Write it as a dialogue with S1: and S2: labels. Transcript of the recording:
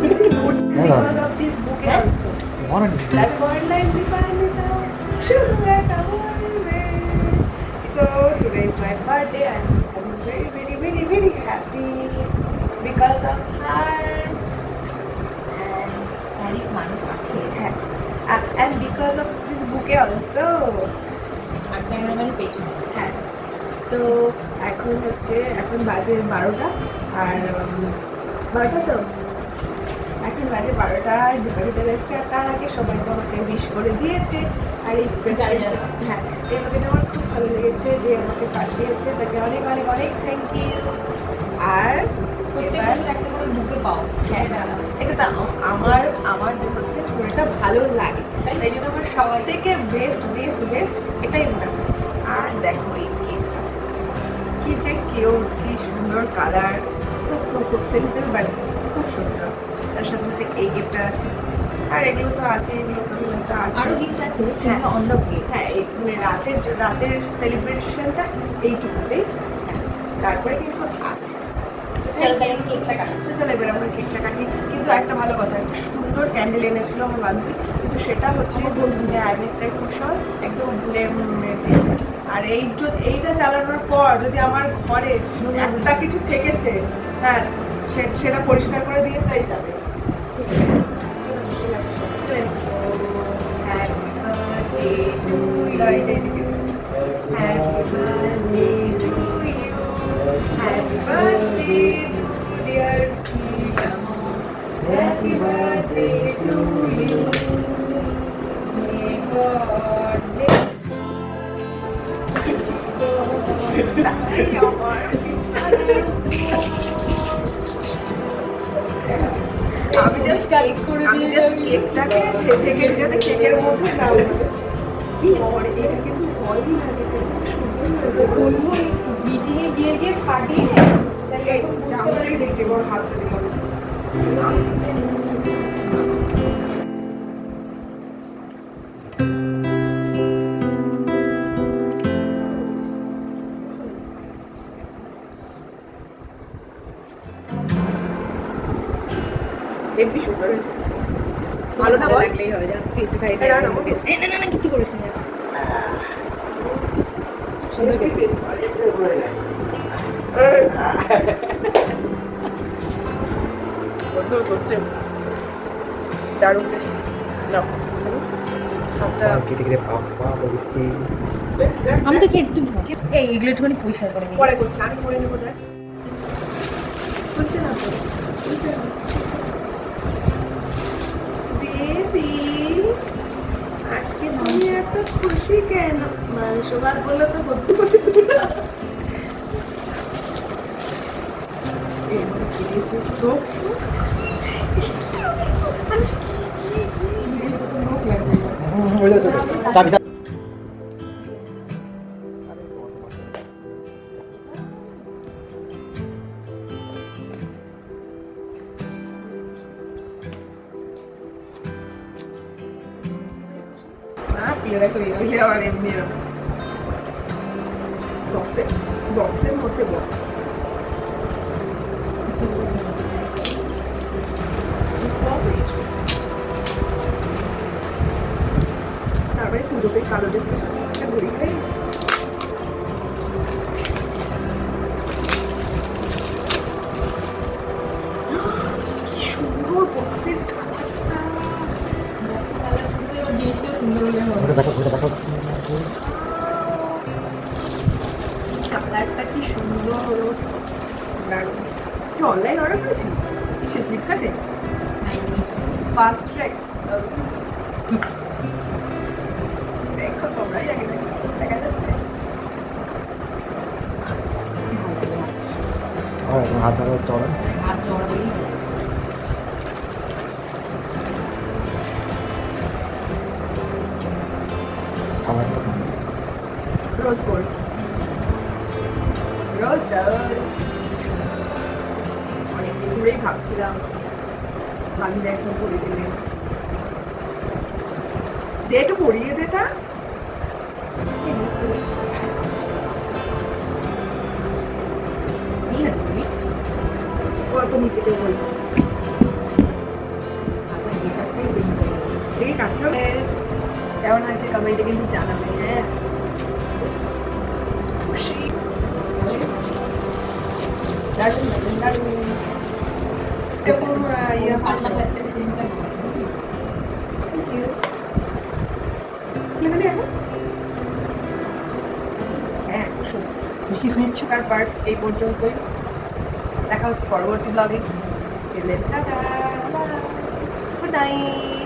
S1: because of this bouquet also. That word like Dipalita, sugar So today is my birthday and I'm very very very very happy because of her.
S2: অনেক মানুষ আছে
S1: And because of this bouquet also.
S2: আর cameraman পেছনে।
S1: হ্যাঁ, তো এখন বাজে 12টা আর 12টা তো এখন বাজে 12টা দীপালিতার এসছে আর তার আগে সবাই তো আমাকে উইশ করে দিয়েছে। আর এই হ্যাঁ এই বুকেটা আমার খুব ভালো লেগেছে যে আমাকে পাঠিয়েছে, তাকে অনেক অনেক অনেক থ্যাংক ইউ। আর
S2: প্রত্যেক বছর একটা করে বুকে পাও।
S1: হ্যাঁ এটা তো আমার যে হচ্ছে ফুলটা ভালো লাগে, তাই জন্য আমার সব থেকে বেস্ট এটাই মনে হয়। আর দেখো এই কেকটা কি যে কিউট, কি সুন্দর কালার, খুব সিম্পল বাট খুব সুন্দর। তার সাথে সাথে এই গিফটটা আছে আর এগুলো তো আছে, এগুলো তো আছে,
S2: আরো গিফট আছে
S1: হ্যাঁ
S2: অন দ্য কেক।
S1: হ্যাঁ এই রাতের সেলিব্রেশনটা এইটুকুতেই, তারপরে কিন্তু আছে। চলো এবার আমরা কেকটা কাটি। কিন্তু একটা ভালো কথা, একটা সুন্দর ক্যান্ডেল এনেছিল আমার বান্ধবী, কিন্তু সেটা হচ্ছে আইবিসটাই কুশন একদম ভুলে দিয়েছে। আর এইটা চালানোর পর যদি আমার ঘরে একটা কিছু থেকেছে, হ্যাঁ সেটা পরিষ্কার করে দিয়ে তাই যাবে। Happy birthday to dear Priyamoh. Happy birthday to you. May God bless আমি জাস্ট কেকটাকে ঢেকে যাতে কেকের মধ্যে না উঠে। এটা কিন্তু হয়ই না, বলবো মিটিংয়ে গিয়ে ফাটিয়ে চামচাই দেখছি বড় হাতটা দিলাম। হেভি সুন্দর হয়েছে, ভালো না
S2: লাগলেই হবে, যা তুই একটু খাই দে। না কিছু করিস না, সুন্দর
S1: করতে দারুণ না
S2: আমি তো খেয়েছি, তুমি এইগুলো একটুখানি পরিষ্কার করে
S1: পরে করছি, আমি করে নেবো। দেখ হচ্ছে না তো বেবি, আজকে তুমি এত খুশি কেন? মাংস ভাত বললে তো করতে পারছি না। দেখো এই আবার এমনি বক্সের মধ্যে বক্স তারপরে পুরোপে কালো ড্রেসের সাথে একটা ঘড়ি খাই। কি সুন্দর বক্সের
S2: জিনিসটা সুন্দর হলে হবে।
S1: কালারটা কি সুন্দর হলো, দারুণ। অনলাইন অর্ডার করেছি কিসে? ফ্লিপকার্টে ফাস্ট ট্র্যাক। দেখো তোমরাই আগে দেখো, দেখা যাচ্ছে
S3: হাত ধরো চড়া
S2: হাত চড়া বলি
S1: রোজ গোল্ড, রোজ গোল্ড। অনেকদিন ধরেই ভাবছিলাম বান্ধবী একটু পরিয়ে দিলে, একটু পরিয়ে দেতা। কত নিচে কেউ বলবো কাটতে হবে। কেমন হয়েছে কমেন্টে কিন্তু জানাবে। হ্যাঁ খুশি। দারুণ দারুণ দারুণ। এরকম ইয়ে
S2: পাশাপাশি একটা চিন্তা করি।
S1: হ্যাঁ খুশি হয়েছে। কার পার্ট এই পর্যন্তই। দেখা হচ্ছে পরবর্তী ব্লগে। Tata, good night.